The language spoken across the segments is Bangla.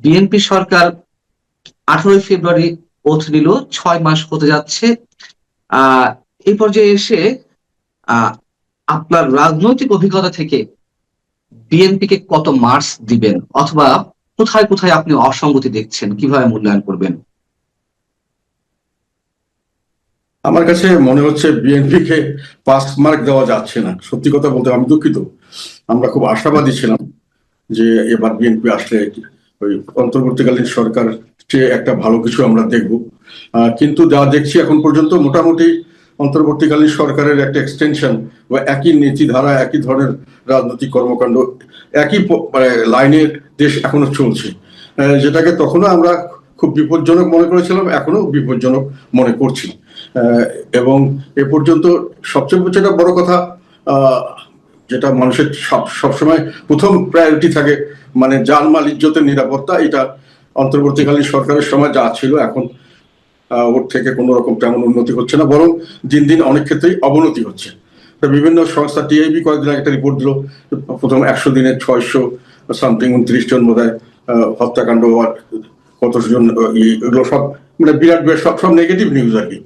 বিএনপি সরকার 18 ফেব্রুয়ারি ওথ নিল, 6 মাস হতে যাচ্ছে। এই পর্যায়ে এসে আপনার রাজনৈতিক অভিজ্ঞতা থেকে বিএনপি কে কত মার্কস দিবেন, অথবা কোথায় কোথায় আপনি অসঙ্গতি দেখছেন, কিভাবে মূল্যায়ন করবেন? আমার কাছে মনে হচ্ছে বিএনপি কে পাস মার্ক দেওয়া যাচ্ছে না। সত্যি কথা বলতে আমি দুঃখিত। আমরা খুব আশাবাদী ছিলাম যে এবার বিএনপি আসলে ওই অন্তর্বর্তীকালীন সরকার চেয়ে একটা ভালো কিছু আমরা দেখব, কিন্তু যা দেখছি এখন পর্যন্ত মোটামুটি অন্তর্বর্তীকালীন সরকারের একটা এক্সটেনশন বা একই নীতিধারা, একই ধরনের রাজনৈতিক কর্মকাণ্ড, একই লাইনে দেশ এখনো চলছে, যেটাকে তখনও আমরা খুব বিপজ্জনক মনে করেছিলাম, এখনো বিপজ্জনক মনে করছি। এবং এ পর্যন্ত সবচেয়ে যেটা বড় কথা, যেটা মানুষের সবসময় প্রথম প্রায়োরিটি থাকে, মানে জানমাল ইজ্জতের নিরাপত্তা, এটা অন্তর্বর্তীকালীন সরকারের সময় যা ছিল এখন ওর থেকে কোনো রকম তেমন উন্নতি হচ্ছে না, বরং দিন দিন অনেক ক্ষেত্রেই অবনতি হচ্ছে। বিভিন্ন সংস্থা, টিআইবি কয়েকদিন আগে একটা রিপোর্ট দিল, প্রথম 100 দিনে 600 সামথিং 29 জন বোধহয় হত্যাকাণ্ড, কত জন, এগুলো সব মানে বিরাট সব নেগেটিভ নিউজ আর কি।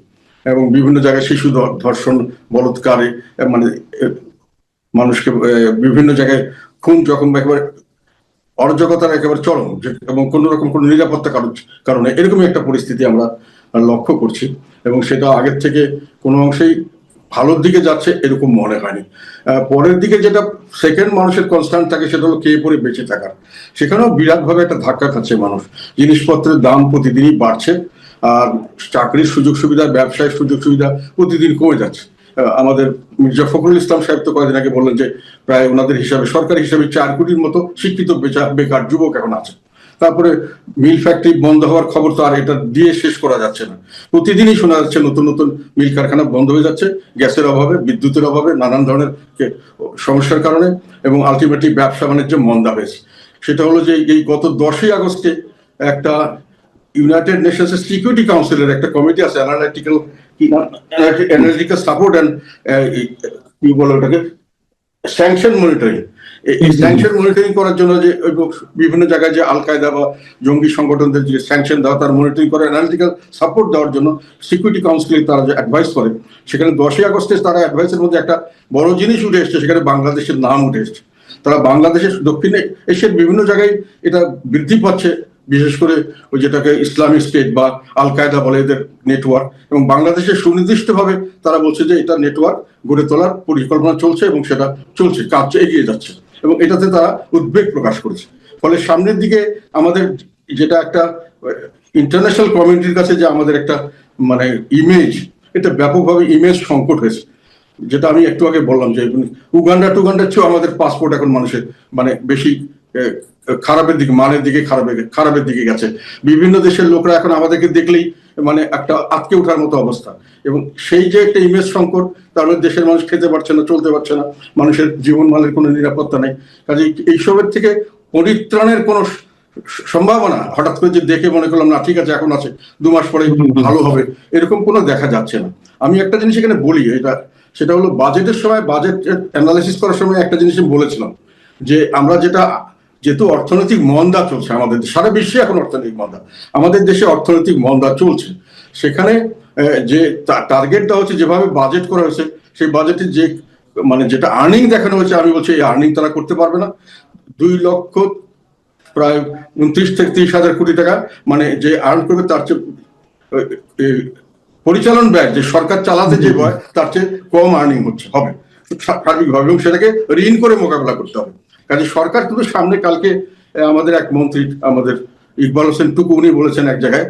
এবং বিভিন্ন জায়গায় শিশু ধর্ষণ, বলৎকারে, মানে মানুষকে বিভিন্ন জায়গায় খুন, যখন একেবারে অরাজকতার একেবারে চরম, এবং কোন রকম কোনো নিরাপত্তা কারণে এরকমই একটা পরিস্থিতি আমরা লক্ষ্য করছি। এবং সেটা আগের থেকে কোনো অংশেই ভালোর দিকে যাচ্ছে এরকম মনে হয়নি। পরের দিকে যেটা সেকেন্ড মানুষের কনসার্ন থাকে, সেটা হলো খেয়ে পরে বেঁচে থাকার। সেখানেও বিরাটভাবে একটা ধাক্কা খাচ্ছে মানুষ। জিনিসপত্রের দাম প্রতিদিনই বাড়ছে, আর চাকরির সুযোগ সুবিধা, ব্যবসায়ের সুযোগ সুবিধা প্রতিদিন কমে যাচ্ছে। আমাদের মির্জা ফখরুল ইসলাম সাহেব তো কয়েকদিন আগে বললেন যে প্রায় ওনাদের হিসাবে, সরকারি হিসাবে 4 কোটির মতো শিক্ষিত বেকার যুবক এখন আছে। তারপরে মিল ফ্যাক্টরি বন্ধ হওয়ার খবর তো আর এটা দিয়ে শেষ করা যাচ্ছে না। প্রতিদিনই শোনা যাচ্ছে নতুন নতুন মিল কারখানা বন্ধ হয়ে যাচ্ছে, গ্যাসের অভাবে, বিদ্যুতের অভাবে, নানান ধরনের সমস্যার কারণে, এবং আলটিমেটলি ব্যবসা বাণিজ্য মন্দা হয়েছে। সেটা হলো যে এই গত 10ই আগস্টে একটা ইউনাইটেড নেশনস সিকিউরিটি কাউন্সিলের একটা কমিটি আছে, অ্যানালিটিক্যাল সাপোর্ট অ্যান্ড কি বলে ওটাকে, স্যাংশন মনিটরিং। এই স্যাংশন মনিটরিং করার জন্য যে বিভিন্ন জায়গায় যে আল কায়দা বা জঙ্গি সংগঠনদের যে স্যাংশন দেওয়া, তার মনিটরিং করে অ্যানালিটিক্যাল সাপোর্ট দেওয়ার জন্য সিকিউরিটি কাউন্সিলে তারা যে অ্যাডভাইস করে, সেখানে 10ই আগস্টে তারা অ্যাডভাইসের মধ্যে একটা বড় জিনিস উঠে এসছে, সেখানে বাংলাদেশের নাম উঠে এসছে। তারা বাংলাদেশের দক্ষিণ এশিয়ার বিভিন্ন জায়গায় এটা বৃদ্ধি পাচ্ছে, বিশেষ করে ওই যেটাকে ইসলামিক স্টেট বা আল কায়দা বলে এদের নেটওয়ার্ক, এবং বাংলাদেশে সুনির্দিষ্টভাবে তারা বলছে যে এটা নেটওয়ার্ক গড়ে তোলার পরিকল্পনা চলছে, এবং সেটা চলছে, কাজ এগিয়ে যাচ্ছে, এবং এটাতে তারা উদ্বেগ প্রকাশ করেছে। ফলে সামনের দিকে আমাদের যেটা একটা ইন্টারন্যাশনাল কমিউনিটির কাছে যে আমাদের একটা মানে ইমেজ, এটা ব্যাপকভাবে ইমেজ সংকট হয়েছে। যেটা আমি একটু আগে বললাম যে উগান্ডার চেয়েও আমাদের পাসপোর্ট এখন মানুষের মানে বেশি খারাপের দিকে, মানের দিকে খারাপের দিকে গেছে। বিভিন্ন দেশের লোকরা এখন আমাদেরকে দেখলেই মানে একটা আটকে ওঠার মতো অবস্থা, এবং সেই যে একটা ইমেজ সংকট, তার মধ্যে দেশের মানুষ খেতে পারছে না, চলতে পারছে না, মানুষের জীবন মালের কোনো নিরাপত্তা নেই। কাজে এইসবের থেকে পরিত্রাণের কোনো সম্ভাবনা হঠাৎ করে যে দেখে মনে করলাম না ঠিক আছে এখন আছে, 2 মাস পরে ভালো হবে, এরকম কোনো দেখা যাচ্ছে না। আমি একটা জিনিস এখানে বলি, সেটা হলো বাজেটের সময়, বাজেট অ্যানালাইসিস করার সময় একটা জিনিস বলেছিলাম যে আমরা যেহেতু অর্থনৈতিক মন্দা চলছে, আমাদের সারা বিশ্বে এখন অর্থনৈতিক মন্দা, আমাদের দেশে অর্থনৈতিক মন্দা চলছে, সেখানে যে টার্গেটটা হচ্ছে, যেভাবে বাজেট করা হয়েছে, সেই বাজেটে যে মানে যেটা আর্নিং দেখানো হয়েছে, আমি বলছি এই আর্নিং তারা করতে পারবে না। 2 লক্ষ প্রায় 29 থেকে 30 হাজার কোটি টাকা মানে যে আর্ন করবে, তার চেয়ে পরিচালন ব্যয় যে সরকার চালাতে যে হয় তার চেয়ে কম আর্নিং হবে সার্বিকভাবে, এবং সেটাকে ঋণ করে মোকাবেলা করতে হবে। কাজে সরকার কিন্তু সামনে, কালকে আমাদের এক মন্ত্রী, আমাদের ইকবাল হোসেন টুকু, উনি বলেছেন এক জায়গায়,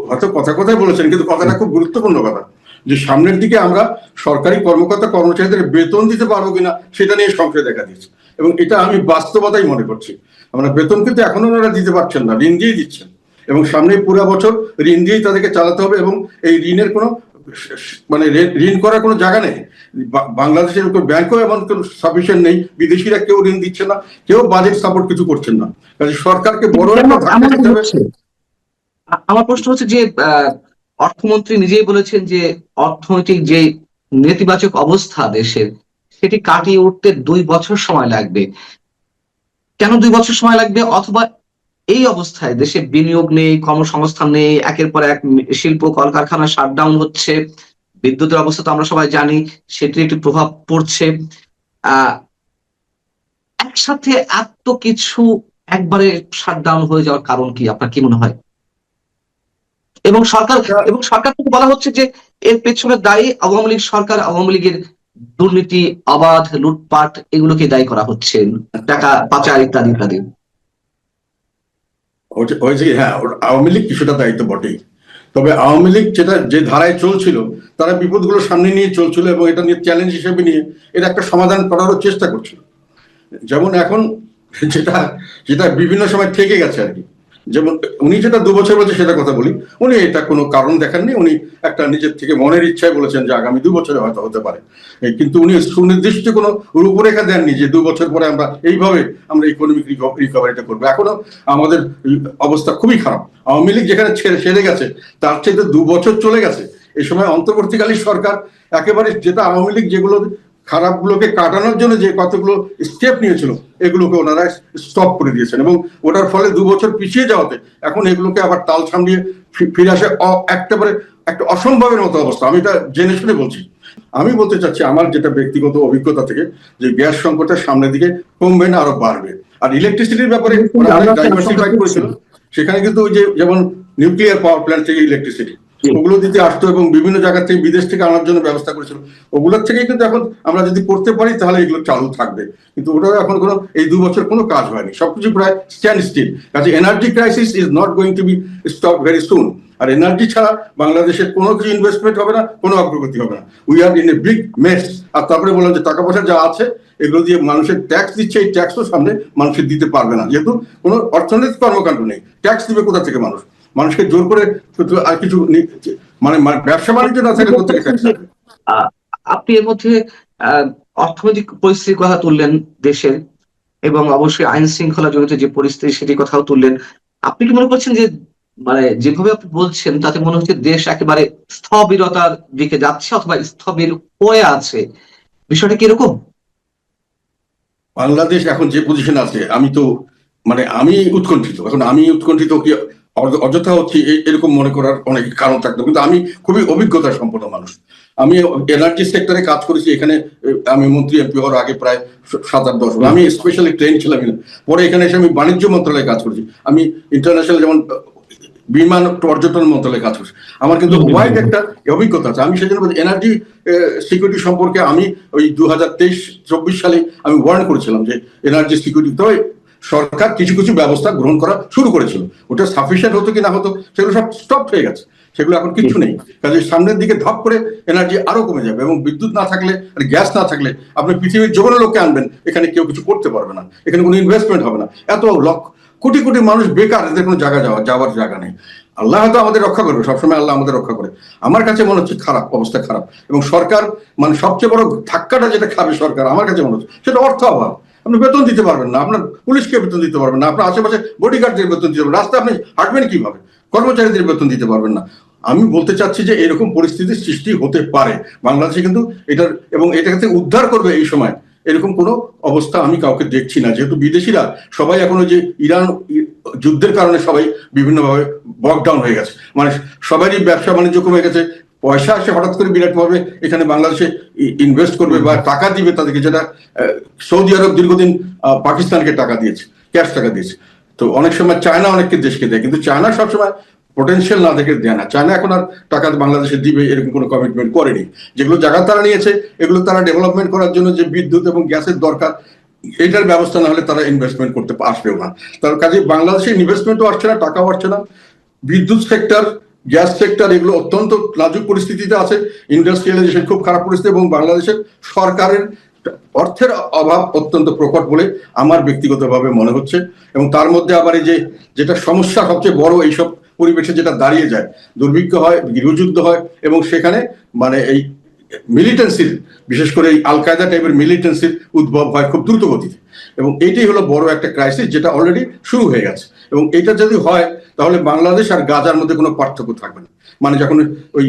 হয়তো কথায় বলেছেন, কিন্তু কথাটা খুব গুরুত্বপূর্ণ কথা, যে সামনের দিকে আমরা সরকারি কর্মকর্তা কর্মচারীদের বেতন দিতে পারবো কিনা সেটা নিয়ে সংশয় দেখা দিয়েছে, এবং এটা আমি বাস্তবতাই মনে করছি। আমরা বেতন কিন্তু এখনো ওনারা দিতে পারছেন না, ঋণ দিয়ে দিচ্ছেন, এবং সামনে পুরো বছর ঋণ দিয়েই তাদেরকে চালাতে হবে, এবং এই ঋণের কোনো মানে ঋণ করার কোনো জায়গা নেই। বাংলাদেশের ব্যাংকও এমন কোনো সাফিসিয়েন্ট নেই, বিদেশিরা কেউ ঋণ দিচ্ছে না, কেউ বাজেট সাপোর্ট কিছু করছেন না। কাজে সরকারকে বড় একটা ধাক্কা দিতে হবে। আমার প্রশ্ন হচ্ছে যে অর্থমন্ত্রী নিজেই বলেছেন যে অর্থনৈতিক যে নেতিবাচক অবস্থা দেশের, সেটি কাটিয়ে উঠতে 2 বছর সময় লাগবে। কেন 2 বছর সময় লাগবে, অথবা এই অবস্থায় দেশে বিনিয়োগ নেই, কর্মসংস্থান নেই, একের পর এক শিল্প কলকারখানা শাটডাউন হচ্ছে, বিদ্যুতের অবস্থা তো আমরা সবাই জানি, সেটির একটি প্রভাব পড়ছে। আহ একসাথে এত কিছু একবারে শাটডাউন হয়ে যাওয়ার কারণ কি, আপনার কি মনে হয়? এবং সরকার থেকে বলা হচ্ছে যে এর পেছনে দায়ী আওয়ামী লীগ সরকার, আওয়ামী লীগের দুর্নীতি, অবাধ লুটপাট, এগুলোকে দায়ী করা হচ্ছে, টাকা পাচার ইত্যাদি ইত্যাদি। হয়েছে কি, হ্যাঁ, আওয়ামী লীগ কিছুটা দায়িত্ব বটেই। তবে আওয়ামী লীগ যেটা যে ধারায় চলছিল, তারা বিপদগুলো সামনে নিয়ে চলছিল এবং এটা নিয়ে চ্যালেঞ্জ হিসেবে নিয়ে এর একটা সমাধান করারও চেষ্টা করছিল। যেমন এখন যেটা যেটা বিভিন্ন সময় থেকে গেছে আর কি, যেমন উনি যেটা 2 বছর বলছে সেটা কথা বলি, উনি এটা কোনো কারণ দেখাননি, উনি একটা নিজের থেকে মনের ইচ্ছায় বলেছেন যে আগামী 2 বছরে হয়তো হতে পারে। কিন্তু উনি সুনির্দিষ্ট কোনো রূপরেখা দেননি যে 2 বছর পরে আমরা ইকোনমিক রিকভারিটা করবো। এখনো আমাদের অবস্থা খুবই খারাপ। আওয়ামী লীগ যেখানে সেরে গেছে তার চেয়ে 2 বছর চলে গেছে। এই সময় অন্তর্বর্তীকালীন সরকার একেবারে যেটা আওয়ামী লীগ যেগুলো খারাপগুলোকে কাটানোর জন্য যে কতগুলো স্টেপ নিয়েছিল এগুলোকে ওনারা স্টপ করে দিয়েছেন, এবং ওটার ফলে 2 বছর পিছিয়ে যাওয়াতে এখন এগুলোকে আবার তাল সামলিয়ে ফিরে আসে একেবারে একটা অসম্ভবের মতো অবস্থা। আমি এটা জেনে শুনে বলছি। আমি বলতে চাচ্ছি আমার যেটা ব্যক্তিগত অভিজ্ঞতা থেকে, যে গ্যাস সংকটের সামনের দিকে কমবে না, আরো বাড়বে। আর ইলেকট্রিসিটির ব্যাপারে ওরা অনেক ডাইভার্সিফাই করেছিল। সেখানে কিন্তু ওই যে যেমন নিউক্লিয়ার পাওয়ার প্ল্যান্ট থেকে ইলেকট্রিসিটি ওগুলো দিতে আসতো এবং বিভিন্ন জায়গা থেকে বিদেশ থেকে আনার জন্য ব্যবস্থা করেছিল। ওগুলোর থেকেই কিন্তু এখন আমরা যদি করতে পারি তাহলে এগুলো চালু থাকবে, কিন্তু ওটাও এখন কোনো এই 2 বছর কোনো কাজ হয়নি, সবকিছু প্রায় স্ট্যান্ড স্টিল। কাজে energy crisis is not going to be stop very soon. আর এনার্জি ছাড়া বাংলাদেশের কোনো কিছু ইনভেস্টমেন্ট হবে না, কোনো অগ্রগতি হবে না। We are in a big mess. আর তারপরে বললাম যে টাকা পয়সা যা আছে এগুলো দিয়ে মানুষের ট্যাক্স দিচ্ছে, এই ট্যাক্সও সামনে মানুষের দিতে পারবে না, যেহেতু কোনো অর্থনৈতিক কর্মকাণ্ড নেই। ট্যাক্স দিবে কোথা থেকে মানুষ? মানুষকে জোর করে আর কিছু মানে ব্যবসা বাণিজ্য না থাকলে কোথেকে ট্যাক্স দেবে? আপনি এর মধ্যে অর্থনৈতিক পরিস্থিতির কথা তুললেন দেশের, এবং অবশ্যই আইন শৃঙ্খলা জনিত যে পরিস্থিতি সেটির কথাও তুললেন। আপনি কি মনে করছেন যে মানে যেভাবে আপনি বলছেন তাতে মনে হচ্ছে দেশ একেবারে স্থবিরতার দিকে যাচ্ছে অথবা স্থবির হয়ে আছে, বিষয়টা কি এরকম? বাংলাদেশ এখন যে পজিশন আছে, আমি উৎকণ্ঠিত। এখন আমি উৎকণ্ঠিত কি অযথা হচ্ছে এরকম মনে করার অনেক কারণ থাকতো, কিন্তু আমি খুবই অভিজ্ঞতা সম্পন্ন মানুষ। আমি এনার্জি সেক্টরে কাজ করেছি এখানে। আমি মন্ত্রী এমপি হওয়ার আগে প্রায় 7-8 বছর আমি স্পেশালি ট্রেন ছিলাম। পরে এখানে এসে আমি বাণিজ্য মন্ত্রণালয়ে কাজ করেছি। আমি ইন্টারন্যাশনাল যেমন বিমান পর্যটন মন্ত্রণালয়ে কাজ করছি। আমার কিন্তু ওয়াইড একটা অভিজ্ঞতা আছে। আমি সেজন্য এনার্জি সিকিউরিটি সম্পর্কে আমি ওই 2023-24 সালে আমি ওয়ার্ন করেছিলাম যে এনার্জি সিকিউরিটি তো সরকার কিছু কিছু ব্যবস্থা গ্রহণ করা শুরু করেছিল। ওটা সাফিসিয়েন্ট হতো কি না হতো সেগুলো সব স্টপ হয়ে গেছে, সেগুলো এখন কিছু নেই। কাজে সামনের দিকে ধপ করে এনার্জি আরো কমে যাবে, এবং বিদ্যুৎ না থাকলে আর গ্যাস না থাকলে আপনি পৃথিবীর যে কোনো লোককে আনবেন, এখানে কেউ কিছু করতে পারবে না, এখানে কোনো ইনভেস্টমেন্ট হবে না। এত কোটি কোটি মানুষ বেকার, এদের কোনো যাওয়ার জায়গা নেই। আল্লাহ হয়তো আমাদের রক্ষা করবে, সবসময় আল্লাহ আমাদের রক্ষা করে। আমার কাছে মনে হচ্ছে খারাপ অবস্থা, খারাপ। এবং সরকার মানে সবচেয়ে বড় ধাক্কাটা যেটা খাবে সরকার আমার কাছে মনে হচ্ছে সেটা অর্থ অভাব। আপনি বেতন দিতে পারবেন না, আপনার পুলিশকে বেতন দিতে পারবেন না, আপনার আশেপাশে বডিগার্ডদের বেতন দিতে পারবেন, রাস্তায় আপনি হাঁটবেন কিভাবে? কর্মচারীদের বেতন দিতে পারবেন না। আমি বলতে চাচ্ছি যে এরকম পরিস্থিতির সৃষ্টি হতে পারে বাংলাদেশে, কিন্তু এটা থেকে উদ্ধার করবে এই সময় এরকম কোনো অবস্থা আমি কাউকে দেখছি না। যেহেতু বিদেশিরা সবাই এখনো যে ইরান যুদ্ধের কারণে সবাই বিভিন্নভাবে বকডাউন হয়ে গেছে, মানে সবারই ব্যবসা বাণিজ্য কমে গেছে। পয়সা আসে হঠাৎ করে বিরাট ভাবে এখানে বাংলাদেশে ইনভেস্ট করবে বা টাকা দিবে তাদেরকে, যেটা সৌদি আরব দীর্ঘদিন পাকিস্তানকে টাকা দিয়েছে, ক্যাশ টাকা দিয়েছে। তো অনেক সময় চায়না অনেককে দেশকে দেয়, কিন্তু চায়না সবসময় পোটেনশিয়াল না দেখে দেয় না। চায়না এখন আর টাকা বাংলাদেশে দিবে এরকম কোনো কমিটমেন্ট করেনি। যেগুলো জায়গা তারা নিয়েছে এগুলো তারা ডেভেলপমেন্ট করার জন্য যে বিদ্যুৎ এবং গ্যাসের দরকার, এটার ব্যবস্থা না হলে তারা ইনভেস্টমেন্ট করতে আসবেও না। তার কাজে বাংলাদেশে ইনভেস্টমেন্টও আসছে না, টাকাও আসছে না। বিদ্যুৎ সেক্টর, গ্যাস সেক্টর এগুলো অত্যন্ত নাজুক পরিস্থিতিতে আছে। ইন্ডাস্ট্রিয়ালাইজেশন খুব খারাপ পরিস্থিতি, এবং বাংলাদেশের সরকারের অর্থের অভাব অত্যন্ত প্রকট বলে আমার ব্যক্তিগতভাবে মনে হচ্ছে। এবং তার মধ্যে আবার এই যেটা সমস্যা সবচেয়ে বড়, এইসব পরিবেশে যেটা দাঁড়িয়ে যায়, দুর্ভিক্ষ হয়, গৃহযুদ্ধ হয়, এবং সেখানে মানে এই মিলিটেন্সির, বিশেষ করে এই আল কায়দা টাইপের মিলিটেন্সির উদ্ভব হয় খুব দ্রুত গতিতে। এবং এইটাই হলো বড় একটা ক্রাইসিস যেটা অলরেডি শুরু হয়ে গেছে। এবং এটা যদি হয় তাহলে বাংলাদেশ আর গাজার মধ্যে কোনো পার্থক্য থাকবে না। মানে যখন ওই